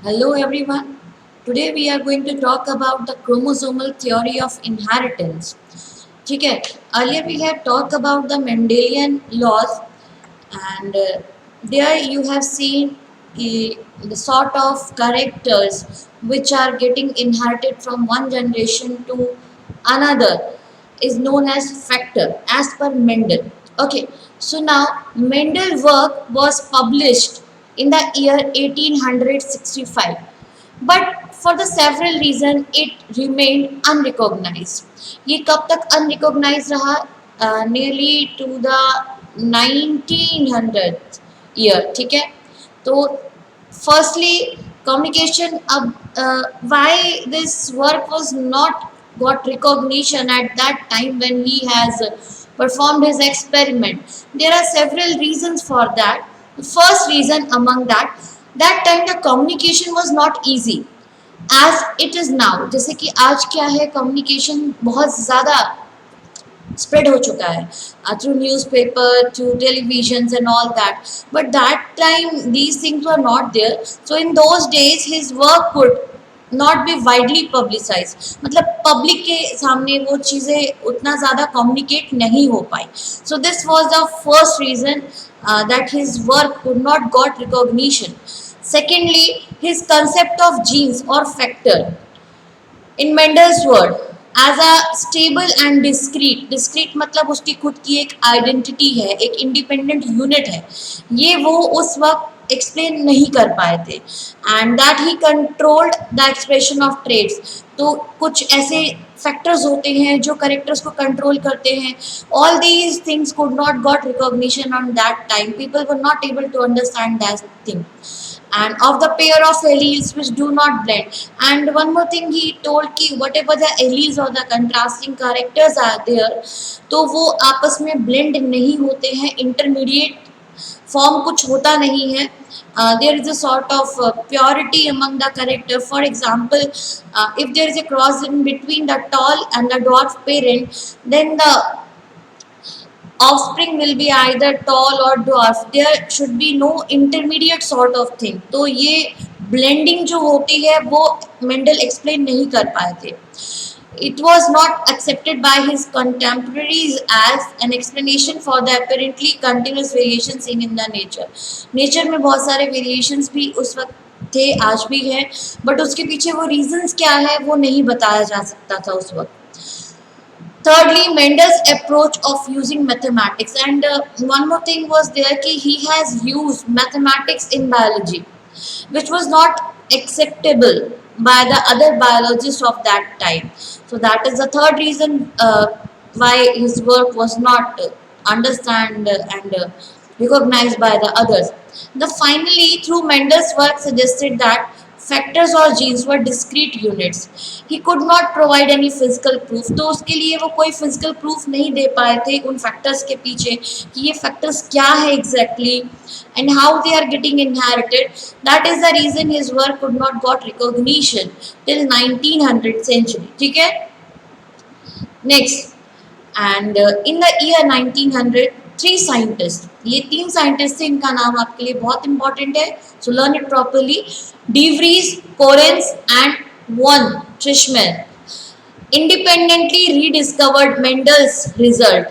Hello everyone. Today we are going to talk about the chromosomal theory of inheritance. ठीक है. Earlier we have talked about the Mendelian laws and there you have seen the sort of characters which are getting inherited from one generation to another is known as factor as per Mendel. Okay, so now Mendel work was published in the year 1865, but for the several reason it remained unrecognized. ये कब तक unrecognized रहा? Nearly to the 1900 year. ठीक है. तो firstly communication अब why this work was not got recognition at that time when he has performed his experiment. There are several reasons for that. The first reason among that time the communication was not easy as it is now. जैसे कि आज क्या है, communication बहुत ज़्यादा spread हो चुका है through newspaper, through televisions and all that. But that time these things were not there. So in those days his work could not be widely publicized. मतलब पब्लिक के सामने वो चीज़ें उतना ज़्यादा कम्युनिकेट नहीं हो पाई. So this was the first reason that his work could not got recognition. Secondly, his concept of genes or factor in Mendel's word as a stable and discrete. Discrete मतलब उसकी खुद की एक आइडेंटिटी है, एक independent unit है. ये वो उस वक्त एक्सप्लेन नहीं कर पाए थे. And that he controlled the expression of traits. तो कुछ ऐसे फैक्टर्स होते हैं जो करेक्टर्स को कंट्रोल करते हैं. All these things could not got recognition on that time. People were not able to understand that thing and of the pair of alleles which do not blend. And one more thing he told कि whatever the alleles or the contrasting characters are there, तो वो आपस में blend नहीं होते हैं, intermediate form कुछ होता नहीं है. There is a sort of purity among the character. For example, if there is a cross in between the tall and the dwarf parent, then the offspring will be either tall or dwarf. There should be no intermediate sort of thing. तो ये blending जो होती है वो Mendel explain नहीं कर पाए थे. It was not accepted by his contemporaries as an explanation for the apparently continuous variations seen in the nature. Nature में बहुत सारे variations भी उस वक्त थे, आज भी हैं, बट उसके पीछे वो reasons क्या है वो नहीं बताया जा सकता था उस वक्त. Thirdly, Mendel's approach of using mathematics, and one more thing was there कि he has used mathematics in biology, which was not acceptable by the other biologists of that time. So that is the third reason why his work was not understood and recognized by the others. Finally, through Mendel's work suggested that factors or genes were discrete units. He could not provide any physical proof. तो उसके लिए वो कोई physical proof नहीं दे पाए थे उन factors के पीछे कि ये factors क्या है exactly and how they are getting inherited. That is the reason his work could not got recognition till 1900 century. ठीक है. Next, and in the year 1900 3 scientist, ये 3 साइंटिस्ट थे, इनका नाम आपके लिए बहुत इंपॉर्टेंट है, so learn it properly. De Vries, Correns and von ट्रिशमैन independently rediscovered Mendel's result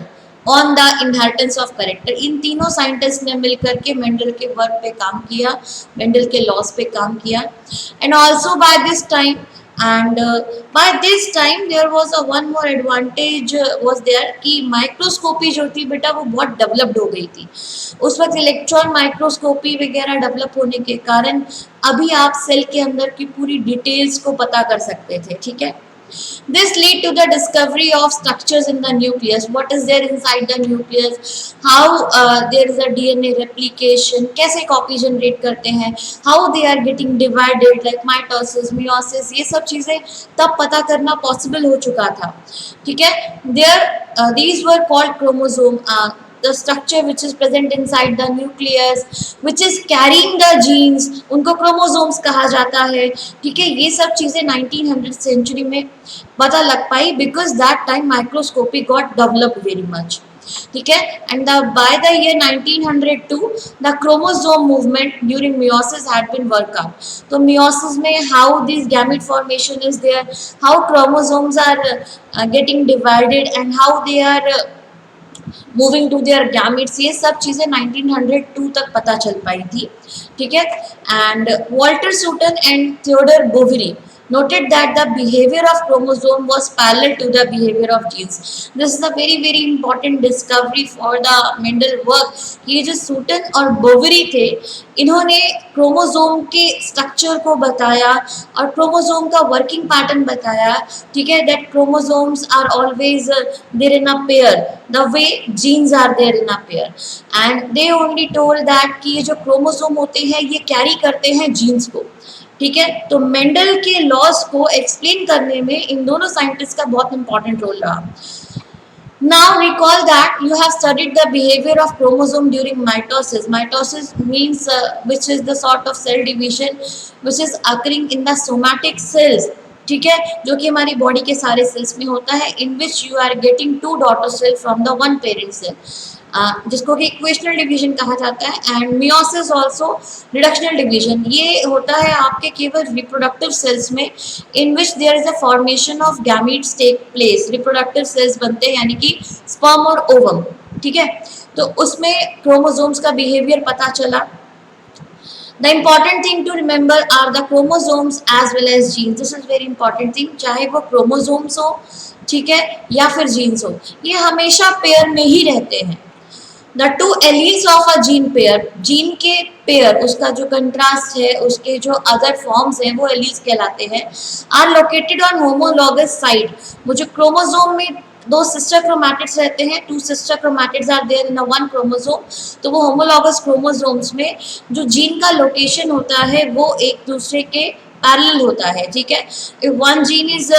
on the inheritance of character. इन तीनों साइंटिस्ट ने मिलकर के मेंडल के वर्क पे काम किया, मेंडल के लॉस पे काम किया. And also by this time and by this time there was a one more advantage was there कि माइक्रोस्कोपी जो थी बेटा वो बहुत डेवलप्ड हो गई थी उस वक्त. इलेक्ट्रॉन माइक्रोस्कोपी वगैरह डेवलप होने के कारण अभी आप सेल के अंदर की पूरी डिटेल्स को पता कर सकते थे. ठीक है. This lead to the discovery of structures in the nucleus. What is there inside the nucleus? How there is a DNA replication. कैसे copy generate करते हैं? How they are getting divided like mitosis, meiosis. ये सब चीज़ें तब पता करना possible हो चुका था. ठीक है. There these were called chromosome. The structure which is present inside the nucleus, which is carrying the genes, उनको chromosomes कहा जाता है. ठीक है. ये सब चीज़ें 1900 सेंचुरी में पता लग पाई because that time microscopy got developed very much. ठीक है। And by the year 1902 the chromosome movement during meiosis had been work out. तो मियोसिस में how this gamete formation is there, how chromosomes are getting divided and how they are moving to their gametes, ये सब चीज़ें 1902 तक पता चल पाई थी। ठीक है। And Walter Sutton and Theodor Boveri noted that the behavior of chromosome was parallel to the behavior of genes. This is a very important discovery for the Mendel work. ये जो सूटन और बोवेरी थे, इन्होंने क्रोमोसोम के structure को बताया और chromosome का वर्किंग पैटर्न बताया। ठीक है, that chromosomes are always there in a pair the way genes are there in a pair, and they only told that कि ये जो क्रोमोसोम होते हैं ये कैरी करते हैं जीन्स को। ठीक है, तो मेंडल के लॉज को एक्सप्लेन करने में इन दोनों साइंटिस्ट का बहुत इंपॉर्टेंट रोल रहा। Now recall that you have studied the behavior of chromosome during mitosis. Mitosis means which is the sort of cell division which is occurring in the somatic cells. ठीक है, जो कि हमारी body के सारे sales में होता है, in which you are getting two daughter cell from the one parent cell, जिसको कि इक्वेशनल डिवीजन कहा जाता है। And meiosis also reductional division, ये होता है आपके केवल रिप्रोडक्टिव सेल्स में, in which there is a formation of gametes take place. Reproductive cells बनते हैं यानी कि स्पर्म और ओवम। ठीक है, तो उसमें क्रोमोसोम्स का बिहेवियर पता चला। The important thing to remember are the chromosomes as well as genes. This is very important thing. चाहे वो क्रोमोसोम्स हो, ठीक है, या फिर जीन्स हो, ये हमेशा पेयर में ही रहते हैं। The two alleles of a gene pair, gene के पेयर, उसका जो कंट्रास्ट है, उसके जो अदर फॉर्म्स हैं वो एलील्स कहलाते हैं, are located on homologous side. वो जो क्रोमोसोम में दो सिस्टर क्रोमैटिड्स रहते हैं, two sister chromatids are there in a one chromosome, तो वो होमोलॉगस क्रोमोसोम्स में जो जीन का लोकेशन होता है वो एक दूसरे के पैरेलल होता है। ठीक है, if one gene is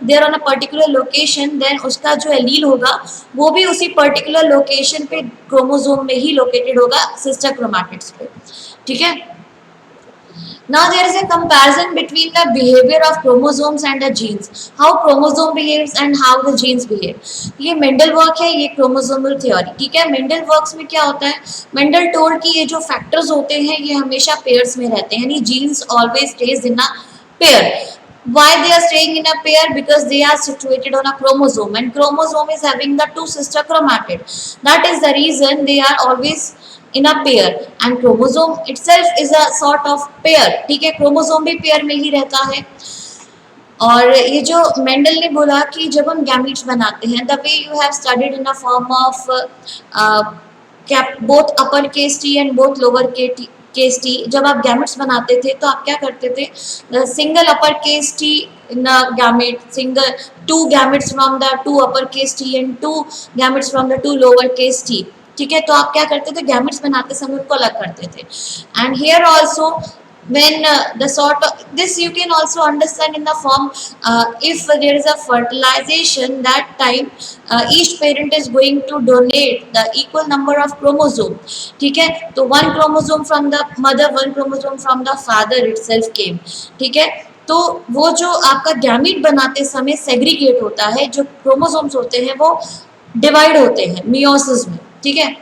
there on a particular location, then उसका जो एलील होगा वो भी उसी पर्टिकुलर लोकेशन पे क्रोमोसोम में ही लोकेटेड होगा, सिस्टर क्रोमैटिड्स पे। ठीक है, now there is a comparison between the behavior of chromosomes and the genes, how chromosome behaves and how the genes behave. ये मेंडल वर्क है, ये क्रोमोसोमल थ्योरी। ठीक है, मेंडल वर्क्स में क्या होता है, मेंडल टोल्ड कि ये जो फैक्टर्स होते हैं ये हमेशा पेयर्स में रहते हैं, यानी genes always stays in a pair. Why they are staying in a pair? Because they are situated on a chromosome, and chromosome is having the two sister chromatid. That is the reason they are always in a pair, and chromosome itself is a sort of pair. ठीक है, chromosome भी pair में ही रहता है। और ये जो Mendel ने बोला कि जब हम गैमीट्स बनाते हैं, the way you have studied in a form of both upper case T and both lower case T, जब आप गैमेट्स बनाते थे तो आप क्या करते थे, single upper case T in a gamete, single two gametes from the two upper case T and two gametes from the two lower case T. ठीक है, तो आप क्या करते थे, गैमेट्स बनाते समय उनको अलग करते थे। And here also when the sort of this you can also understand in the form, if there is a fertilization, that time each parent is going to donate the equal number of chromosome. ठीक है, तो one chromosome from the mother, one chromosome from the father itself came. ठीक है, तो वो जो आपका gamete बनाते समय सेग्रीगेट होता है, जो क्रोमोसोम्स होते हैं वो डिवाइड होते हैं मियोसिस में। ठीक है,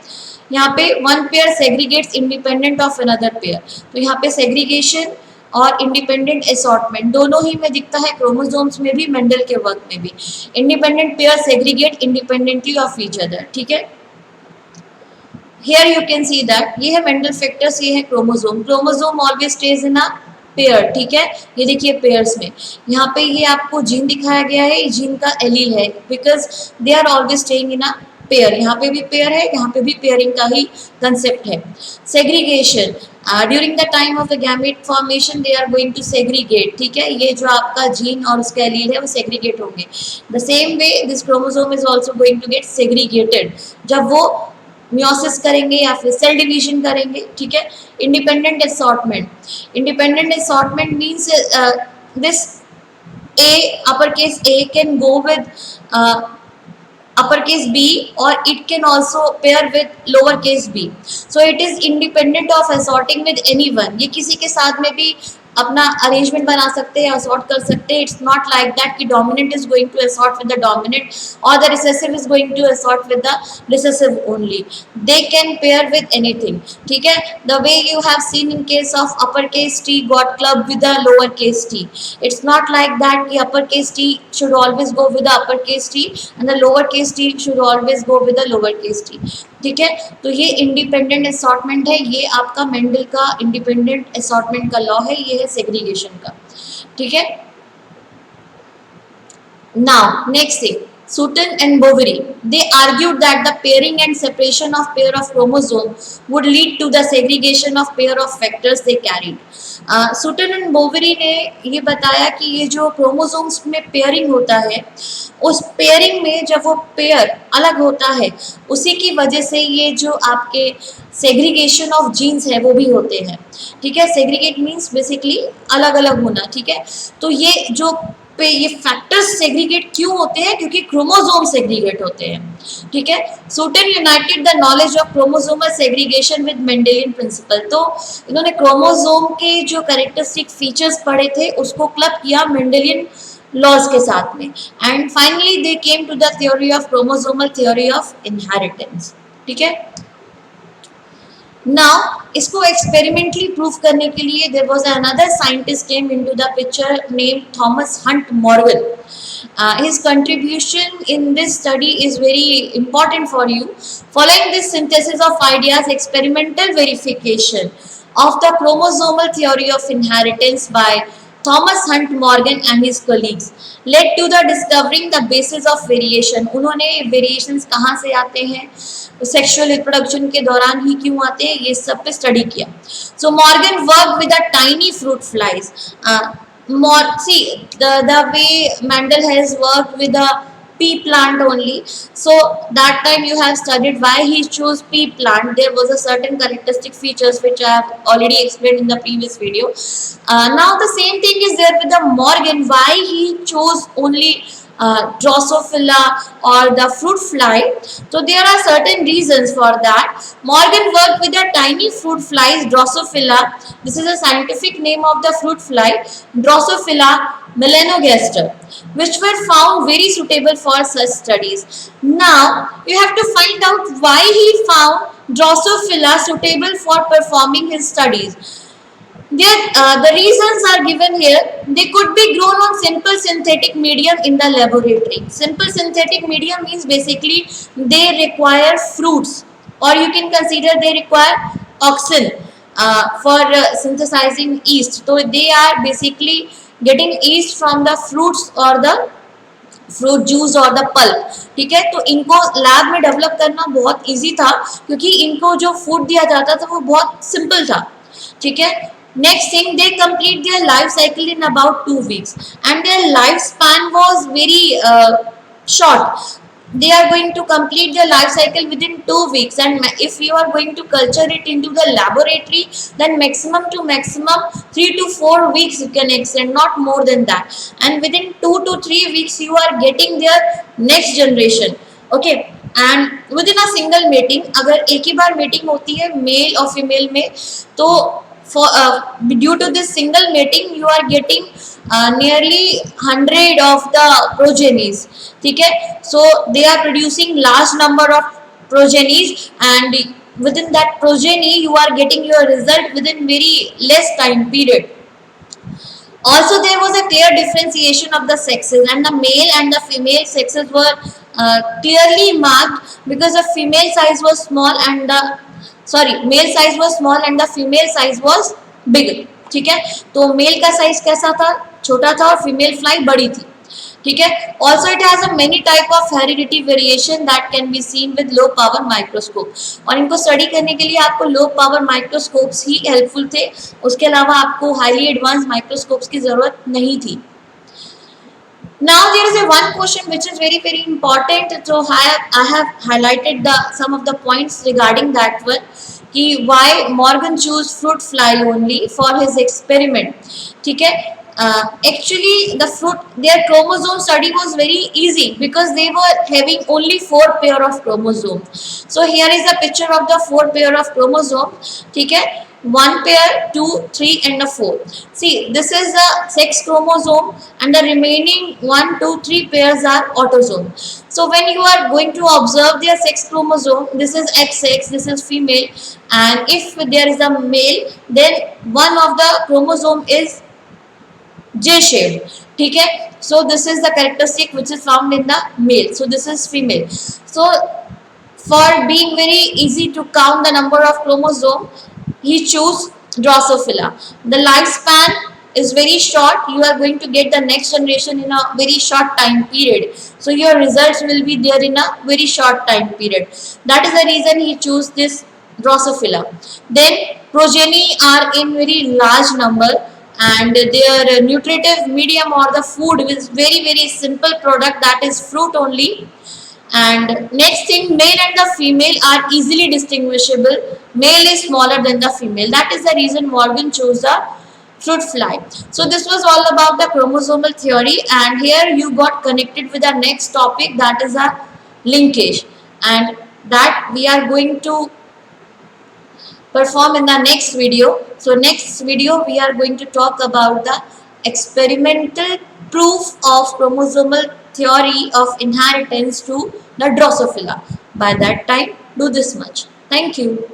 यहाँ पे one pair segregates independent of another pair, तो यहाँ पे सेग्रीगेशन और इंडिपेंडेंट असॉर्टमेंट दोनों ही में दिखता है, क्रोमोसोम्स में भी, मेंडल के वर्क में भी। Independent pair segregate independently of each other. ठीक है, here you can see that ये है मेंडल फैक्टर्स, ये है chromosome. Chromosome always stays in a pair. ठीक है, ये देखिए पेयर्स में, यहाँ पे ये आपको जीन दिखाया गया है, जीन का एलील है, because they are always staying in a pair. यहाँ पे भी पेयर है, यहाँ पे भी पेयरिंग का ही कंसेप्ट है। Segregation, during the time of the gamete formation they are going to segregate. ठीक है, ये जो आपका जीन और उसका एलील है वो सेग्रीगेट होंगे। The same way this chromosome is also going to get segregated जब वो मियोसिस करेंगे या फिर सेल डिवीजन करेंगे। ठीक है, independent assortment, independent assortment means this A, uppercase A can go with uppercase B, or it can also pair with lowercase b. So it is independent of assorting with anyone. ये किसी के साथ में भी अपना अरेंजमेंट बना सकते हैं, असॉर्ट कर सकते हैं. इट्स नॉट लाइक दैट कि dominant is going to assort with the dominant और the recessive is going to assort with the recessive only. They can pair with anything. ठीक है, the way you have seen in case of upper case T got club with the lower case T. It's not like that कि upper case T should always go with the upper case T and the lower case T should always go with the lower case T. ठीक है, तो ये independent assortment है, ये आपका Mendel का independent assortment का लॉ है, ये है सेग्रीगेशन का. ठीक है, now next thing, Sutton and Boveri, they argued that the pairing and separation of pair of chromosomes would lead to the segregation of pair of factors they carried. Sutton and Boveri ने ये बताया कि ये जो chromosomes में pairing होता है, उस पेयरिंग में जब वो पेयर अलग होता है, उसी की वजह से ये जो आपके सेग्रीगेशन ऑफ जीन्स है वो भी होते हैं. ठीक है, सेग्रीगेट मीन्स बेसिकली अलग अलग होना. ठीक है, तो ये जो पे ये फैक्टर्स सेग्रीगेट क्यों होते हैं, क्योंकि क्रोमोसोम सेग्रीगेट होते हैं. ठीक है, Sutton united the knowledge of chromosomal segregation with Mendelian principle. तो इन्होंने क्रोमोसोम के जो कैरेक्टरिस्टिक फीचर्स पढ़े थे उसको क्लब किया मेंडेलियन लॉज के साथ में. And finally they came to the theory of chromosomal theory of inheritance. ठीक है, नाउ इसको एक्सपेरिमेंटली प्रूव करने के लिए there was another scientist came into the picture name Thomas Hunt Morgan. His contribution in this study is very important for you. Following this synthesis of ideas, experimental verification of the chromosomal theory of inheritance by Thomas Hunt Morgan and his colleagues led to the discovering the basis of variation. उन्होंने variations कहाँ से आते हैं, sexual reproduction के दौरान ही क्यों आते हैं, ये सब पे स्टडी किया. So Morgan work with a tiny fruit flies. See the way Mendel has worked with a pea plant only. So that time you have studied why he chose pea plant. There was a certain characteristic features which I have already explained in the previous video. Now the same thing is there with the Morgan. Why he chose only Drosophila or the fruit fly. So there are certain reasons for that. Morgan worked with the tiny fruit flies Drosophila. This is a scientific name of the fruit fly, Drosophila melanogaster, which were found very suitable for such studies. Now you have to find out why he found Drosophila suitable for performing his studies. The reasons are given here. They could be grown on simple synthetic medium in the laboratory. Simple synthetic medium means basically they require fruits, or you can consider they require oxen for synthesizing yeast. So they are basically getting yeast from the fruits or the fruit juice और the pulp. ठीक है, तो इनको lab में develop करना बहुत easy था, क्योंकि इनको जो फूड दिया जाता था वो बहुत सिंपल था. ठीक है, next thing, they complete their life cycle in about 2 weeks and their lifespan was very short. They are going to complete their life cycle within 2 weeks, and if you are going to culture it into the laboratory, then maximum to maximum 3 to 4 weeks you can extend, not more than that. And within 2 to 3 weeks you are getting their next generation. Okay, and within a single mating, अगर एक ही बार meeting होती है mail और female में, तो for due to this single mating you are getting nearly 100 of the progenies. ठीक है, so they are producing large number of progenies, and within that progeny you are getting your result within very less time period. Also there was a clear differentiation of the sexes, and the male and the female sexes were clearly marked, because the female size was small and the male size was small and the female size was big. ठीक है, तो mail का size कैसा था, छोटा था, और female fly बड़ी थी. ठीक है, also it has a many type of heredity variation that can be seen with low power microscope. और इनको स्टडी करने के लिए आपको लो पावर माइक्रोस्कोप्स ही हेल्पफुल थे, उसके अलावा आपको हाईली एडवांस माइक्रोस्कोप्स की जरूरत नहीं थी. Now there is a one question which is very important. So I have highlighted some of the points regarding that one. कि why Morgan chose fruit fly only for his experiment. ठीक है, actually the their chromosome study was very easy because they were having only 4 pair of chromosomes. So here is a picture of the 4 pair of chromosomes. ठीक है, one pair, two, three, and a four. See, this is the sex chromosome, and the remaining one, two, three pairs are autosome. So when you are going to observe their sex chromosome, this is XX, this is female, and if there is a male, then one of the chromosome is J shaped. ठीक है. So this is the characteristic which is found in the male. So this is female. So for being very easy to count the number of chromosome, he chose Drosophila. The lifespan is very short. You are going to get the next generation in a very short time period. So your results will be there in a very short time period. That is the reason he chose this Drosophila. Then progeny are in very large number, and their nutritive medium or the food is very simple product, that is fruit only. And next thing, male and the female are easily distinguishable. Male is smaller than the female. That is the reason Morgan chose the fruit fly. So this was all about the chromosomal theory, and here you got connected with the next topic, that is a linkage, and that we are going to perform in the next video. So next video we are going to talk about the experimental proof of chromosomal theory of inheritance to the Drosophila. By that time, do this much. Thank you.